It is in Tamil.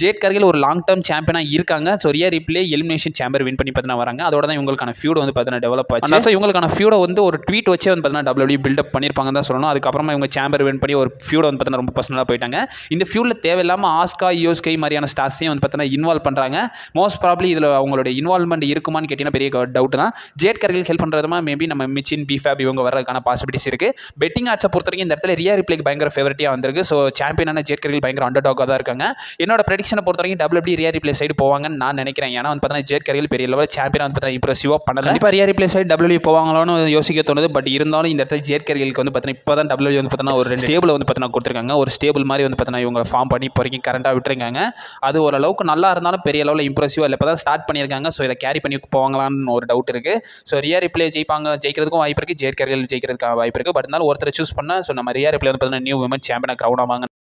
ஜேட் கார்கில் ஒரு லாங் டர்ம் சாம்பியனாக இருக்காங்க. So Riya reply elimination chamber win பண்ணி பார்த்தீங்கன்னா வராங்க. அதோட தான் இவங்களுக்கான ஃபியூட் வந்து பார்த்தீங்கன்னா டெவலப் ஆச்சு. ஸோ இவங்களுக்கான ஃபியூட வந்து ஒரு ட்வீட் வச்சே வந்து பார்த்தீங்கன்னா WWE பில்டப் பண்ணியிருப்பாங்க தான் சொல்லணும். அதுக்கப்புறமா இவங்க சேம்பர் வின் பண்ணி ஒரு ஃபியூட வந்து பார்த்தீங்கன்னா ரொம்ப பர்சனலாக போயிட்டாங்க. இந்த ஃபியூடில் தேவையில்லாமல் ஆஸ்கா யோஸ்கை மாதிரியான ஸ்டார்ஸையும் வந்து பார்த்தீங்கன்னா இன்வால்வ் பண்ணுறாங்க. மோஸ்ட் ப்ராப்ளி இதில் அவங்களோட இன்வால்வ்மெண்ட் இருக்குமான்னு கேட்டிங்கன்னா பெரிய டவுட் தான். ஜேட் கார்கில் ஹெல்ப் பண்ணுறதுமா மேபி நம்ம மிச்சின் பிஃபேப் இவங்க வரதுக்கான பாசிபிலிட்டிஸ் இருக்குது. பெட்டிங் ஆட்ஸை பொறுத்த வரைக்கும் இந்த இடத்துல ரியா ரிப்ளேக்கு பயங்கர ஃபேவரட்டியாக வந்திருக்கு. ஸோ சாம்பியனான ஜேட் கார்கில் பயங்கர அண்டர்டாகாக தான் இருக்காங்க. என்னோட ப்ரெடிக்ஷனை பொறுத்த வரைக்கும் WWE ரியா ரிப்ளே சைடு போவாங்கன்னு நான் நினைக்கிறேன். ஏன்னா வந்து பார்த்தீங்கன்னா ஜேட் கார்கில் பெரிய லெவல் சாம்பியனாக வந்து பார்த்தீங்கன்னா இம்ப்ரெசிவாக பண்ணல. கண்டிப்பாக ரியா ரிப்ளே சைடு WWE போவாங்களோன்னு யோசிக்க தோணுது. பட் இருந்தாலும் இந்த இடத்துல ஜேட் கார்கிலுக்கு வந்து பார்த்தீங்கன்னா இப்போ தான் WWE வந்து பார்த்தீங்கன்னா ஒரு 2 ஸ்டேபிள் வந்து பார்த்தீங்கன்னா கொடுத்துருக்காங்க. ஒரு ஸ்டேபிள் மாதிரி வந்து பார்த்தீங்கன்னா இவங்க ஃபார்ம் பண்ணி இப்போ வரைக்கும் கரண்டாக விட்டுருக்காங்க. அது ஓரளவுக்கு நல்லா இருந்தாலும் பெரிய லெவலில் இம்ப்ரெசிவாக இல்லை. இப்போ தான் ஸ்டார்ட் பண்ணியிருக்காங்க. ஸோ இதை கேரி பண்ணி போவாங்களான்னு ஒரு டவுட் இருக்குது. ஸோ ரியா ரிப்ளே ஜெயிக்கிறதுக்கும் வாய்ப்பு இருக்குது, ஜேட் கார்கில் ஜெயிக்கிறதுக்கான வாய்ப்பு இருக்குது. பட் இருந்தாலும் ஒருத்தர் சூஸ் பண்ணால் ஸோ நம்ம ரியா ரிப்ளே வந்து பார்த்தீங்கன்னா நியூ விமன் சாம்பியனாக க்ரௌன் ஆவாங்க.